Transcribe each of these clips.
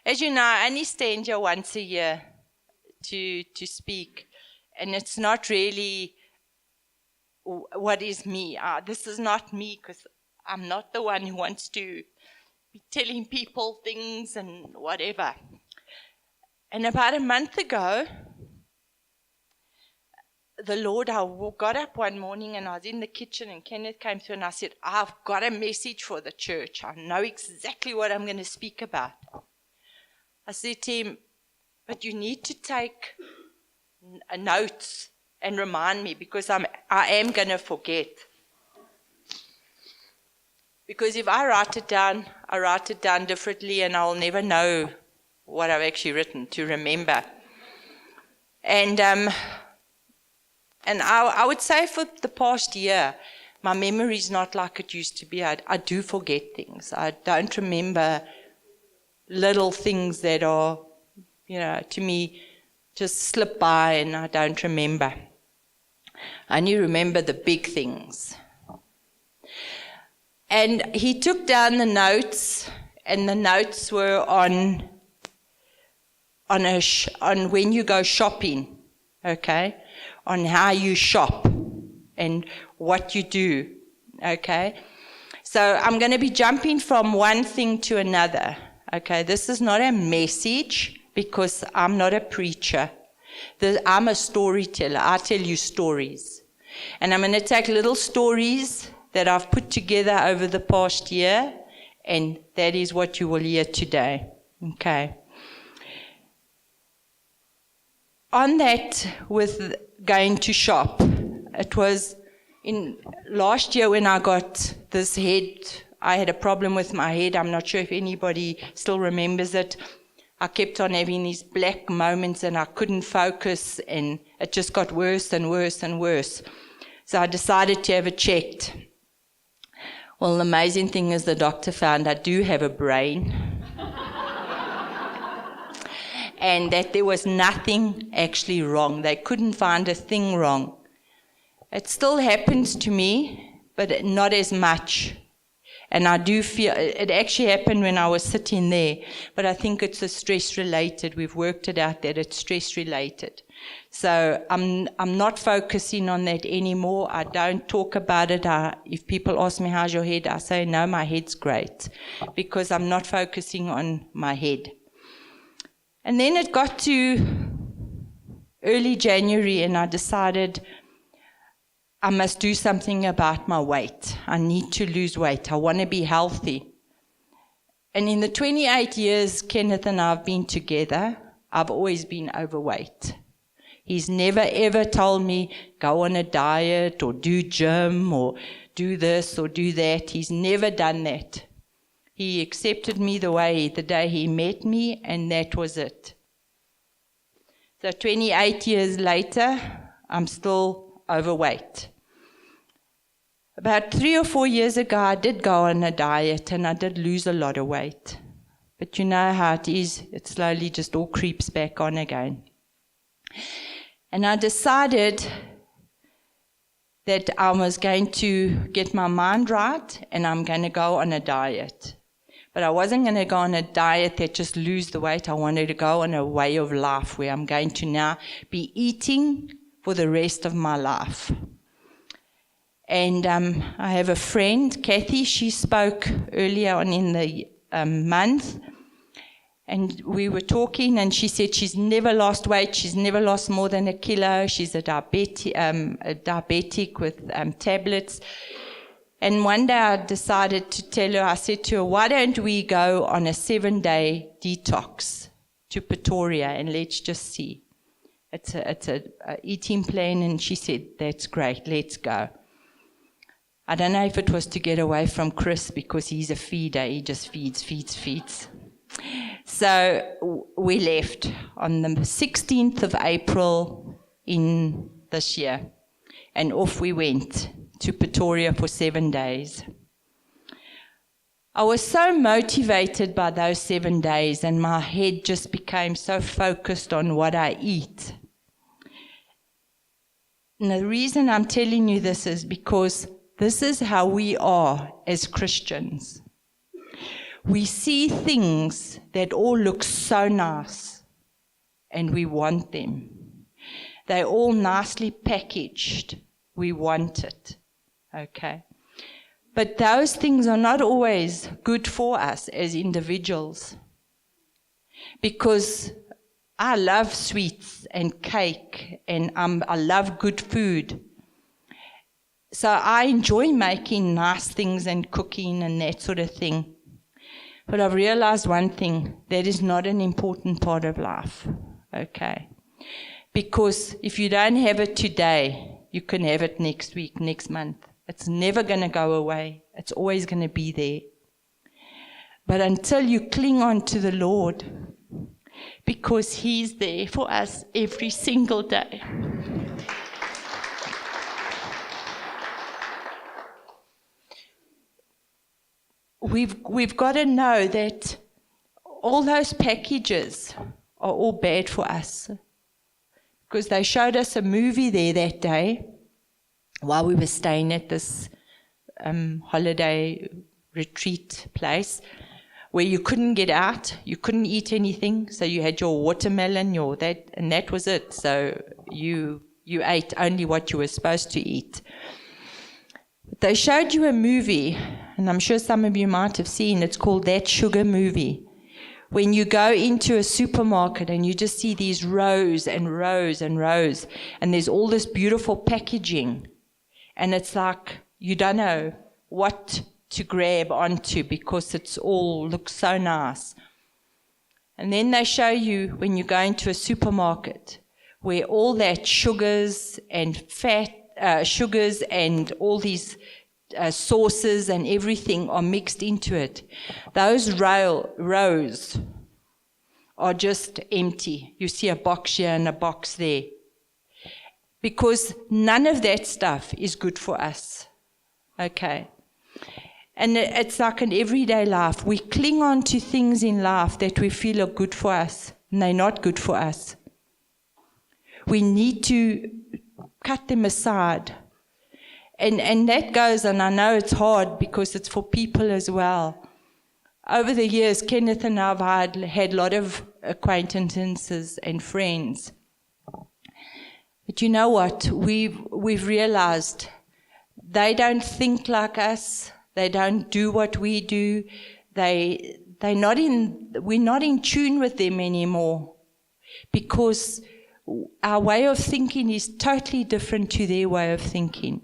As you know, I only stand here once a year to speak, and it's not really what is me. This is not me, because I'm not the one who wants to be telling people things and whatever. And about a month ago, the Lord, I got up one morning and I was in the kitchen and Kenneth came through and I said, I've got a message for the church. I know exactly what I'm going to speak about. I said to him, but you need to take notes and remind me, because I am going to forget. Because if I write it down differently and I'll never know what I've actually written to remember. And I would say for the past year, my memory is not like it used to be. I do forget things. I don't remember little things that are, to me, just slip by and I don't remember. I only remember the big things. And he took down the notes, and the notes were on when you go shopping, okay? On how you shop and what you do, okay? So I'm going to be jumping from one thing to another, okay? This is not a message, because I'm not a preacher. I'm a storyteller. I tell you stories. And I'm going to take little stories that I've put together over the past year, and that is what you will hear today, okay? On that, with going to shop, it was in last year when I got this head. I had a problem with my head. I'm not sure if anybody still remembers it. I kept on having these black moments and I couldn't focus, and it just got worse and worse and worse. So I decided to have it checked. Well, the amazing thing is the doctor found I do have a brain. And that there was nothing actually wrong. They couldn't find a thing wrong. It still happens to me, but not as much. And I do feel, it actually happened when I was sitting there, but I think it's a stress-related. We've worked it out that it's stress-related. So I'm not focusing on that anymore. I don't talk about it. If people ask me, how's your head? I say, no, my head's great, because I'm not focusing on my head. And then it got to early January, and I decided I must do something about my weight. I need to lose weight. I want to be healthy. And in the 28 years Kenneth and I have been together, I've always been overweight. He's never ever told me, go on a diet or do gym or do this or do that. He's never done that. He accepted me the day he met me, and that was it. So 28 years later, I'm still overweight. About 3 or 4 years ago, I did go on a diet, and I did lose a lot of weight. But you know how it is. It slowly just all creeps back on again. And I decided that I was going to get my mind right, and I'm going to go on a diet. But I wasn't going to go on a diet that just lose the weight. I wanted to go on a way of life where I'm going to now be eating for the rest of my life. And I have a friend, Kathy. She spoke earlier on in the month. And we were talking, and she said she's never lost weight. She's never lost more than 1 kilo. She's a diabetic with tablets. And one day I decided to tell her, I said to her, why don't we go on a 7-day detox to Pretoria, and let's just see. It's a eating plan. And she said, that's great, let's go. I don't know if it was to get away from Chris, because he's a feeder. He just feeds. So we left on the 16th of April in this year, and off we went to Pretoria for 7 days. I was so motivated by those 7 days, and my head just became so focused on what I eat. And the reason I'm telling you this is because this is how we are as Christians. We see things that all look so nice, and we want them. They're all nicely packaged. We want it. Okay? But those things are not always good for us as individuals. Because I love sweets and cake, and I love good food. So I enjoy making nice things and cooking and that sort of thing. But I've realized one thing, that is not an important part of life. Okay? Because if you don't have it today, you can have it next week, next month. It's never going to go away. It's always going to be there. But until you cling on to the Lord, because He's there for us every single day. We've got to know that all those packages are all bad for us. Because they showed us a movie there that day while we were staying at this holiday retreat place where you couldn't get out, you couldn't eat anything, so you had your watermelon, and that was it. So you ate only what you were supposed to eat. They showed you a movie, and I'm sure some of you might have seen, it's called That Sugar Movie. When you go into a supermarket and you just see these rows and rows and rows, and there's all this beautiful packaging, and it's like you don't know what to grab onto because it's all looks so nice. And then they show you when you go into a supermarket where all that sugars and sugars and all these sauces and everything are mixed into it. Those rows are just empty. You see a box here and a box there. Because none of that stuff is good for us. Okay? And it's like an everyday life. We cling on to things in life that we feel are good for us, and they're not good for us. We need to cut them aside. And that goes, and I know it's hard because it's for people as well. Over the years, Kenneth and I have had a lot of acquaintances and friends. But you know what? We've realized they don't think like us. They don't do what we do. We're not in tune with them anymore because our way of thinking is totally different to their way of thinking.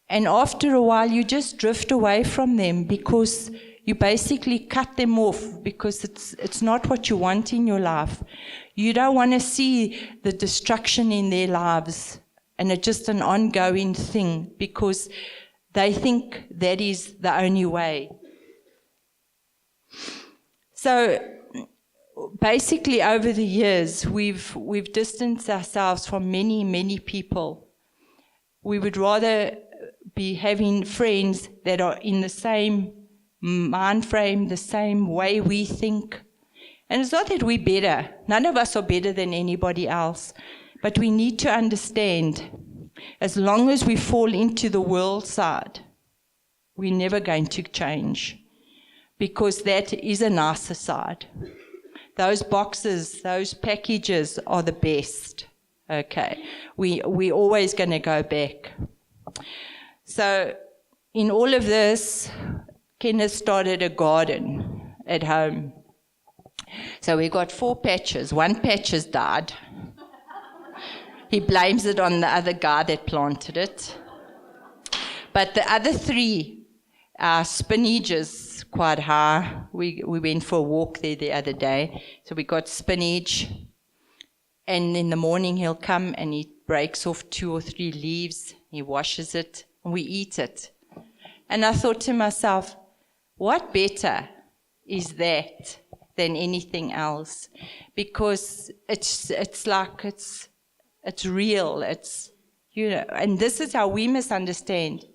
And after a while, you just drift away from them because you basically cut them off because it's not what you want in your life. You don't want to see the destruction in their lives, and it's just an ongoing thing because they think that is the only way. So basically, over the years, we've distanced ourselves from many, many people. We would rather be having friends that are in the same mind frame, the same way we think. And it's not that we're better. None of us are better than anybody else. But we need to understand, as long as we fall into the world side, we're never going to change. Because that is a nicer side. Those boxes, those packages are the best. Okay. We're always going to go back. So in all of this, Kenneth started a garden at home. So we got 4 patches. 1 patch has died. He blames it on the other guy that planted it. But the other 3, spinach is quite high. We went for a walk there the other day. So we got spinach. And in the morning he'll come and he breaks off 2 or 3 leaves. He washes it. And we eat it. And I thought to myself, what better is that than anything else? Because it's real. It's, and this is how we must understand.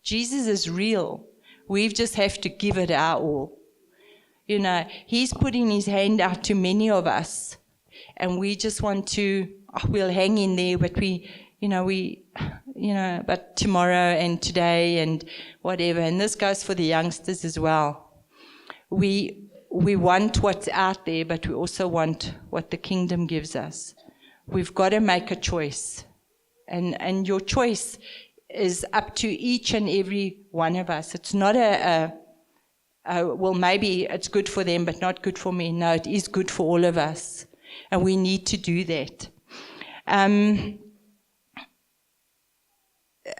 Jesus is real. We just have to give it our all. He's putting his hand out to many of us, and we just want to, we'll hang in there, but but tomorrow and today and whatever. And this goes for the youngsters as well. we want what's out there, but we also want what the kingdom gives us. We've got to make a choice. And your choice is up to each and every one of us. It's not well, maybe it's good for them, but not good for me. No, it is good for all of us. And we need to do that.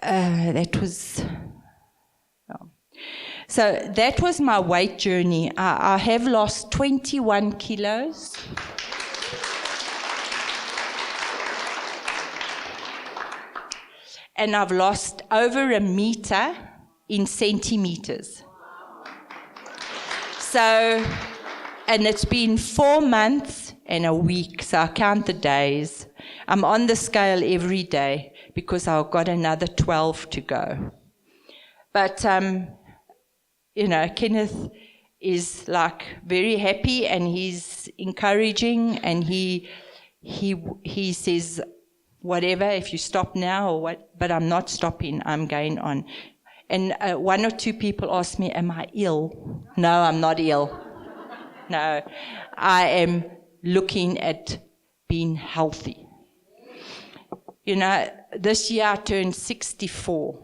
That was... Oh. So that was my weight journey. I have lost 21 kilos. And I've lost over 1 meter in centimeters. So, and it's been 4 months and a week, so I count the days. I'm on the scale every day because I've got another 12 to go. But, Kenneth is like very happy and he's encouraging and he says, whatever, if you stop now or what, but I'm not stopping, I'm going on. And 1 or 2 people ask me, am I ill? No, I'm not ill. No, I am looking at being healthy. This year I turned 64.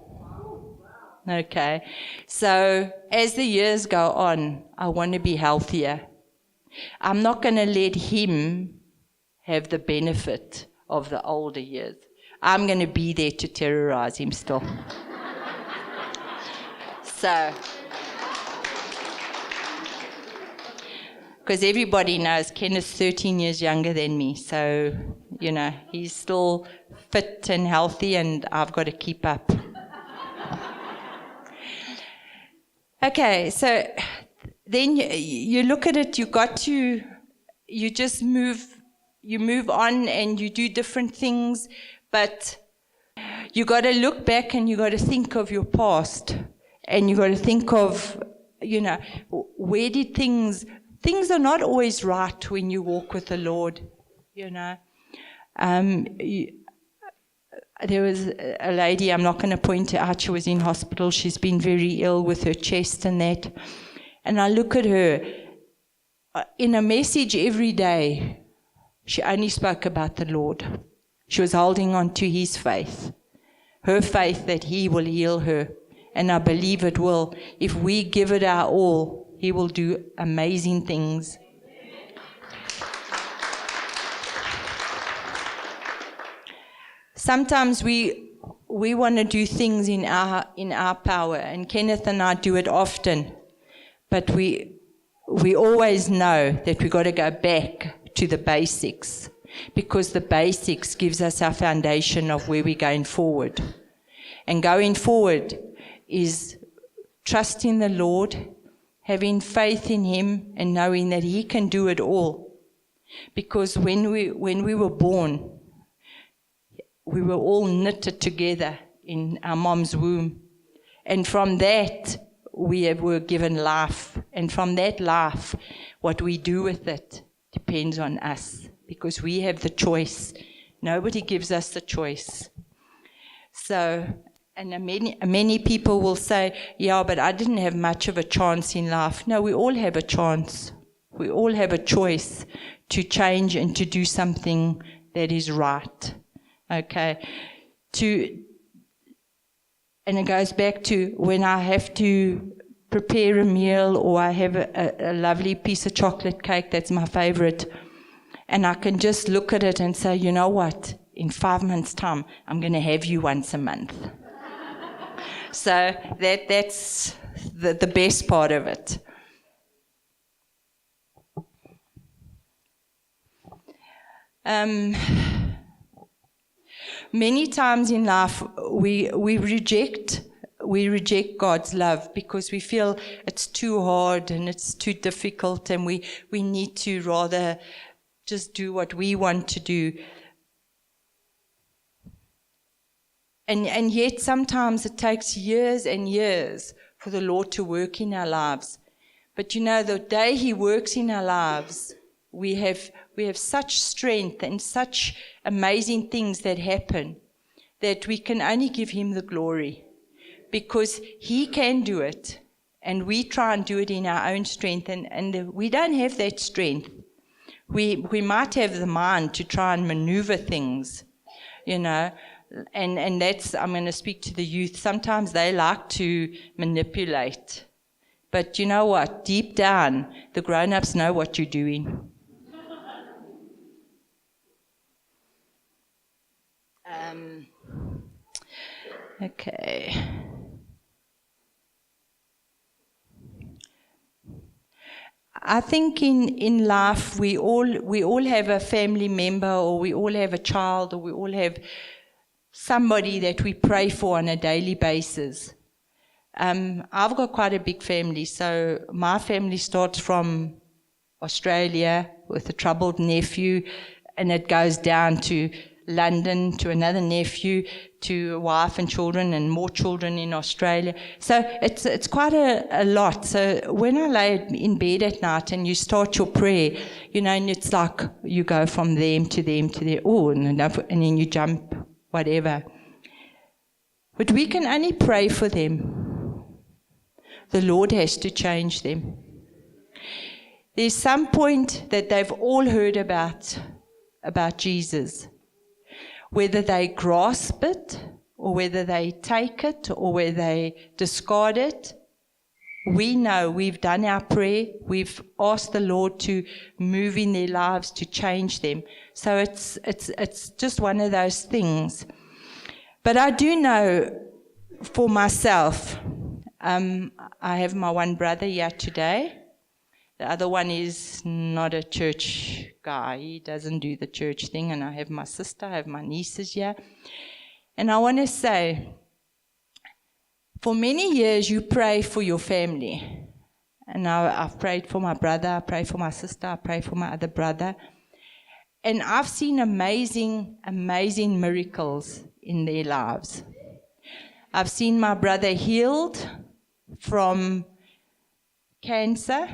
Okay, so as the years go on, I want to be healthier. I'm not going to let him have the benefit of the older years. I'm going to be there to terrorize him still. So, because everybody knows Kenneth's 13 years younger than me, so, he's still fit and healthy and I've got to keep up. Okay, so then you look at it, you move on and you do different things, but you got to look back and you got to think of your past and you got to think of, where did things are not always right when you walk with the Lord, There was a lady, I'm not going to point her out, she was in hospital, she's been very ill with her chest and that, and I look at her, in a message every day, she only spoke about the Lord. She was holding on to his faith, her faith that he will heal her. And I believe it will. If we give it our all, he will do amazing things. Sometimes we want to do things in our power, and Kenneth and I do it often. But we always know that we've got to go back to the basics, because the basics gives us our foundation of where we're going forward. And going forward is trusting the Lord, having faith in him, and knowing that he can do it all. Because when we were born, we were all knitted together in our mom's womb. And from that, we were given life. And from that life, what we do with it depends on us, because we have the choice. Nobody gives us the choice. So, and many people will say, yeah, but I didn't have much of a chance in life. No, we all have a chance. We all have a choice to change and to do something that is right. Okay? And it goes back to when I have to prepare a meal, or I have a lovely piece of chocolate cake, that's my favorite, and I can just look at it and say, you know what, in 5 months' time, I'm going to have you once a month. So that's the best part of it. Many times in life, we reject God's love because we feel it's too hard and it's too difficult, and we need to rather just do what we want to do. And yet sometimes it takes years and years for the Lord to work in our lives. But the day he works in our lives, we have such strength and such amazing things that happen that we can only give him the glory, because he can do it And we try and do it in our own strength, and we don't have that strength. We might have the mind to try and maneuver things, and that's, I'm going to speak to the youth. Sometimes they like to manipulate. But you know what? Deep down, the grown-ups know what you're doing. Okay. I think in life we all have a family member, or we all have a child, or we all have somebody that we pray for on a daily basis. I've got quite a big family, so my family starts from Australia with a troubled nephew, and it goes down to London to another nephew, to a wife and children, and more children in Australia. So it's quite a lot. So when I lay in bed at night and you start your prayer, and it's like you go from them to them to there, and then you jump, whatever. But we can only pray for them. The Lord has to change them. There's some point that they've all heard about Jesus. Whether they grasp it, or whether they take it, or whether they discard it, we know we've done our prayer. We've asked the Lord to move in their lives, to change them. So it's just one of those things. But I do know for myself, I have my one brother here today. The other one is not a church guy. He doesn't do the church thing. And I have my sister, I have my nieces here. And I want to say, for many years you pray for your family. And I've prayed for my brother, I pray for my sister, I pray for my other brother. And I've seen amazing, amazing miracles in their lives. I've seen my brother healed from cancer.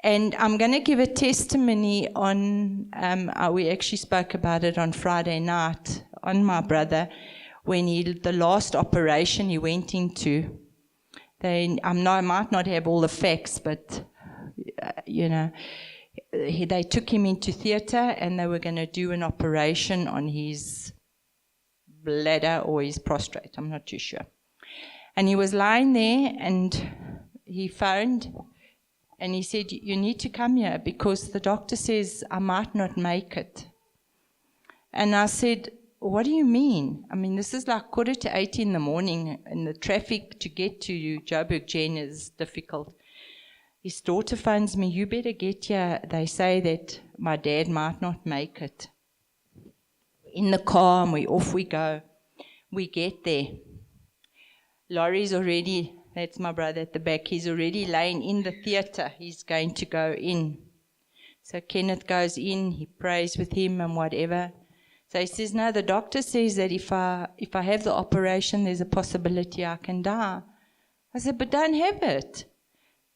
And I'm going to give a testimony on, we actually spoke about it on Friday night, on my brother, when the last operation he went into. I might not have all the facts, but, they took him into theatre and they were going to do an operation on his bladder or his prostate, I'm not too sure. And he was lying there and he phoned. And he said, you need to come here because the doctor says I might not make it. And I said, what do you mean? I mean, this is like 7:45 in the morning, and the traffic to get to Joburg Gen is difficult. His daughter phones me, you better get here. They say that my dad might not make it. In the car, and off we go. We get there. Laurie's already... That's my brother at the back. He's already laying in the theatre. He's going to go in. So Kenneth goes in. He prays with him and whatever. So he says, no, the doctor says that if I have the operation, there's a possibility I can die. I said, but don't have it.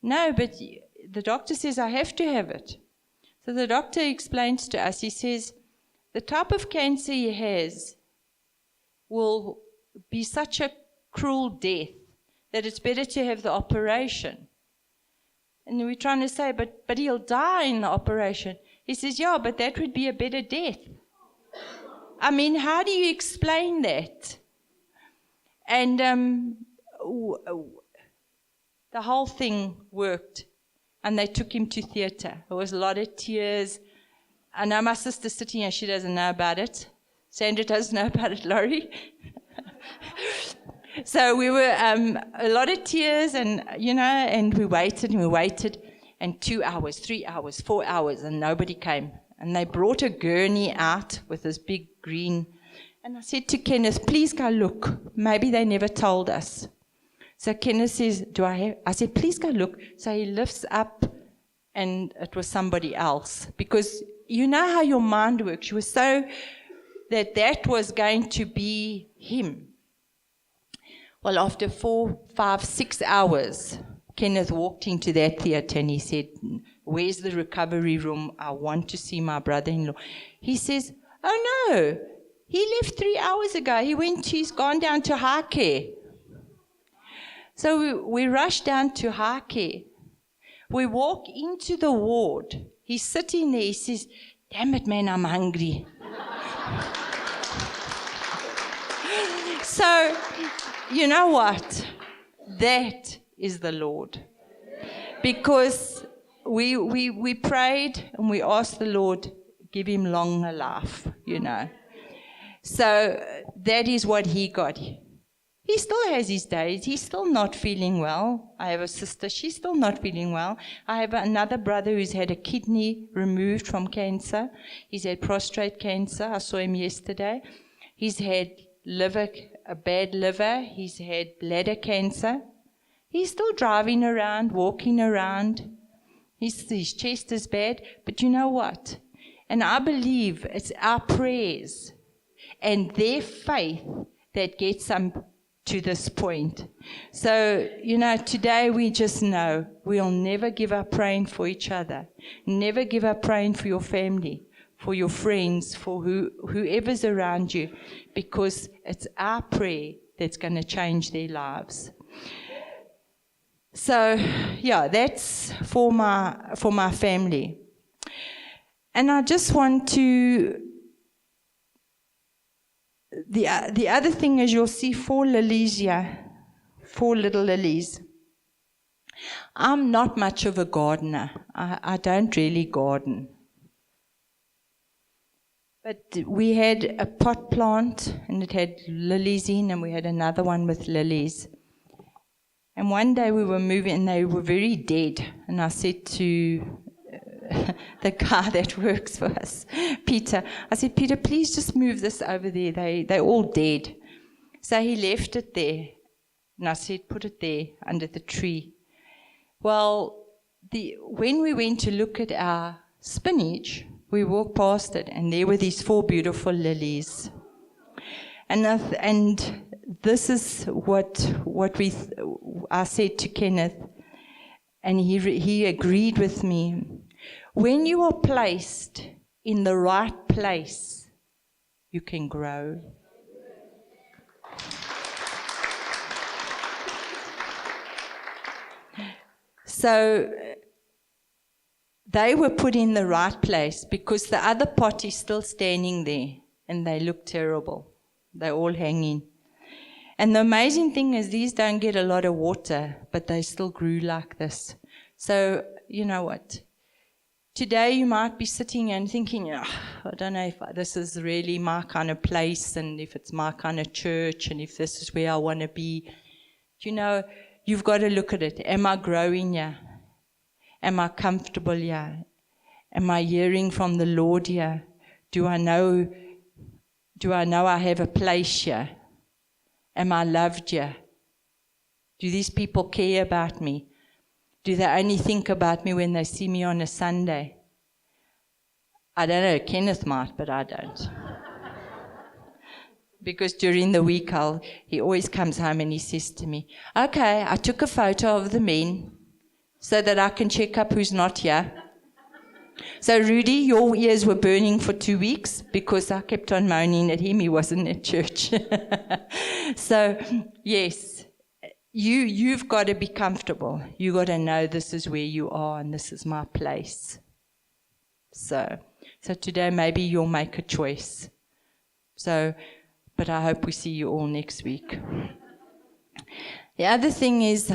No, but the doctor says I have to have it. So the doctor explains to us, he says, the type of cancer he has will be such a cruel death that it's better to have the operation. And we're trying to say, but he'll die in the operation. He says, yeah, but that would be a better death. I mean, how do you explain that? And the whole thing worked. And they took him to theatre. There was a lot of tears. I know my sister's sitting here, she doesn't know about it. Sandra doesn't know about it, Laurie. So we were, a lot of tears, and, and we waited, and 2 hours, 3 hours, 4 hours, and nobody came. And they brought a gurney out with this big green, and I said to Kenneth, please go look. Maybe they never told us. So Kenneth says, I said, please go look. So he lifts up, and it was somebody else. Because you know how your mind works. You were so that was going to be him. Well, after 4, 5, 6 hours, Kenneth walked into that theatre and he said, where's the recovery room? I want to see my brother-in-law. He says, oh no, He left 3 hours ago. He's gone down to high care. So we rush down to high care. We walk into the ward. He's sitting there. He says, "Damn it, man, I'm hungry." So, you know what? That is the Lord. Because we prayed and we asked the Lord, give him longer life, you know. So that is what he got. He still has his days. He's still not feeling well. I have a sister. She's still not feeling well. I have another brother who's had a kidney removed from cancer. He's had prostate cancer. I saw him yesterday. He's had a bad liver. He's had bladder cancer. He's still driving around, walking around. His chest is bad. But you know what? And I believe it's our prayers and their faith that gets them to this point. So, you know, today we just know we'll never give up praying for each other. Never give up praying for your family, for your friends, for whoever's around you, because it's our prayer that's going to change their lives. So, yeah, that's for my family. And I just want to... The other thing is you'll see 4 lilies here, 4 little lilies. I'm not much of a gardener. I don't really garden. But we had a pot plant and it had lilies in, and we had another one with lilies. And one day we were moving and they were very dead. And I said to the guy that works for us, Peter, I said, "Peter, please just move this over there. They're all dead." So he left it there. And I said, "Put it there under the tree." Well, when we went to look at our spinach, we walked past it and there were these 4 beautiful lilies. And this is what I said to Kenneth, and he agreed with me. When you are placed in the right place, you can grow. So they were put in the right place because the other pot is still standing there and they look terrible. They're all hanging. And the amazing thing is these don't get a lot of water, but they still grew like this. So, you know what? Today you might be sitting and thinking, I don't know if this is really my kind of place and if it's my kind of church and if this is where I want to be. You know, you've got to look at it. Am I growing here? Am I comfortable here? Am I hearing from the Lord here? Do I know I have a place here? Am I loved here? Do these people care about me? Do they only think about me when they see me on a Sunday? I don't know, Kenneth might, but I don't. Because during the week, he always comes home and he says to me, "Okay, I took a photo of the men so that I can check up who's not here." So, Rudy, your ears were burning for 2 weeks because I kept on moaning at him. He wasn't at church. So, yes. You've got to be comfortable. You've got to know this is where you are and this is my place. So today maybe you'll make a choice. But I hope we see you all next week. The other thing is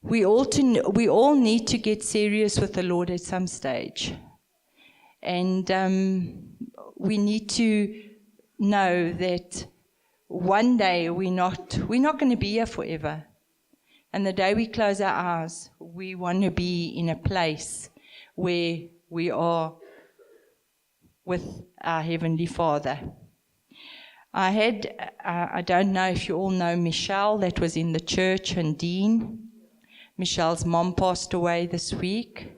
we all need to get serious with the Lord at some stage. And we need to know that one day we're not going to be here forever. And the day we close our eyes, we want to be in a place where we are with our Heavenly Father. I don't know if you all know Michelle that was in the church, and Dean. Michelle's mom passed away this week.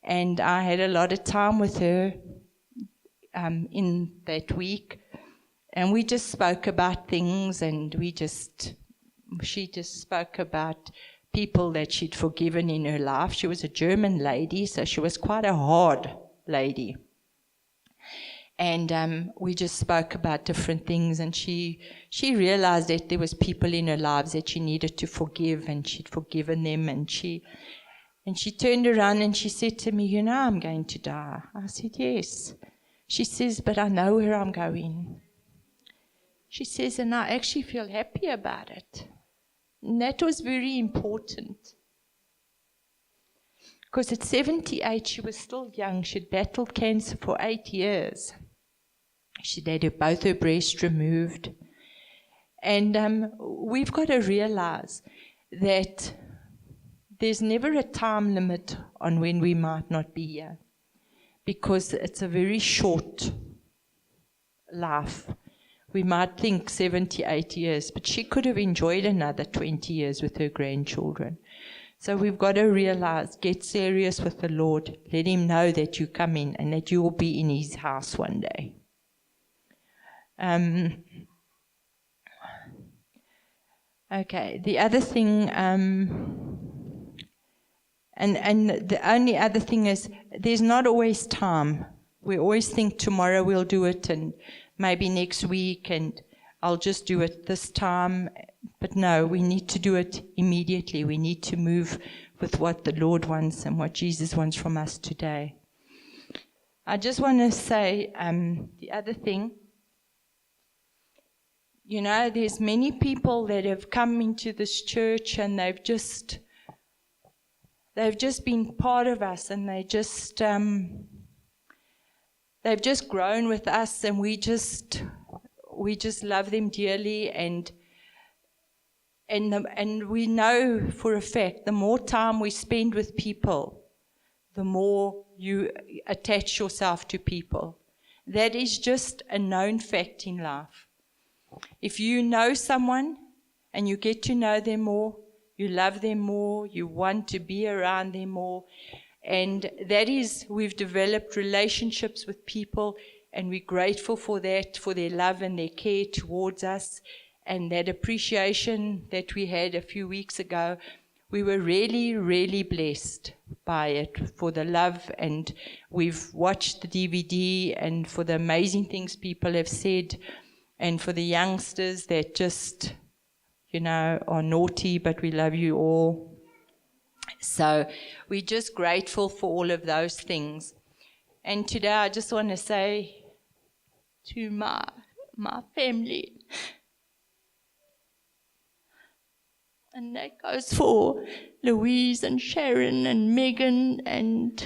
And I had a lot of time with her in that week. And we just spoke about things, and she just spoke about people that she'd forgiven in her life. She was a German lady, so she was quite a hard lady. And we just spoke about different things, and she realized that there was people in her lives that she needed to forgive, and she'd forgiven them, and she turned around and she said to me, "You know, I'm going to die." I said, "Yes." She says, "But I know where I'm going." She says, "And I actually feel happy about it." And that was very important. Because at 78, she was still young. She'd battled cancer for 8 years. She'd had both her breasts removed. And we've got to realize that there's never a time limit on when we might not be here, because it's a very short life. We might think 78 years, but she could have enjoyed another 20 years with her grandchildren. So we've got to realize, get serious with the Lord. Let Him know that you come in and that you will be in His house one day. Okay, the other thing, and the only other thing is, there's not always time. We always think tomorrow we'll do it, and maybe next week, and I'll just do it this time. But no, we need to do it immediately. We need to move with what the Lord wants and what Jesus wants from us today. I just want to say the other thing. You know, there's many people that have come into this church and they've just been part of us, and they've just grown with us, and we just love them dearly, and we know for a fact the more time we spend with people, the more you attach yourself to people. That is just a known fact in life. If you know someone and you get to know them more, you love them more, you want to be around them more. And that is, we've developed relationships with people, and we're grateful for that, for their love and their care towards us. And that appreciation that we had a few weeks ago, we were really, really blessed by it, for the love. And we've watched the DVD, and for the amazing things people have said, and for the youngsters that just, you know, are naughty, but we love you all. So we're just grateful for all of those things. And today I just want to say to my family, and that goes for Louise and Sharon and Megan and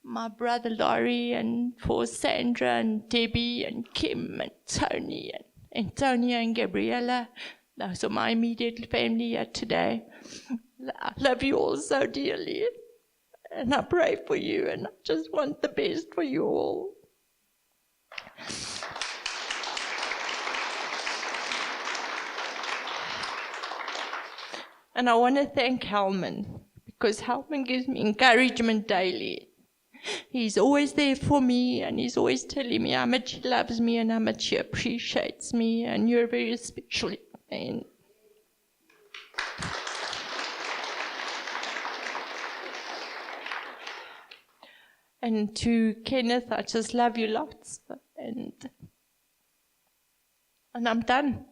my brother Laurie, and for Sandra and Debbie and Kim and Tony and Antonia and Gabriella. Those are my immediate family here today. I love you all so dearly, and I pray for you, and I just want the best for you all. And I want to thank Helman, because Helman gives me encouragement daily. He's always there for me, and he's always telling me how much he loves me and how much he appreciates me, and you're very special. And to Kenneth, I just love you lots. And I'm done.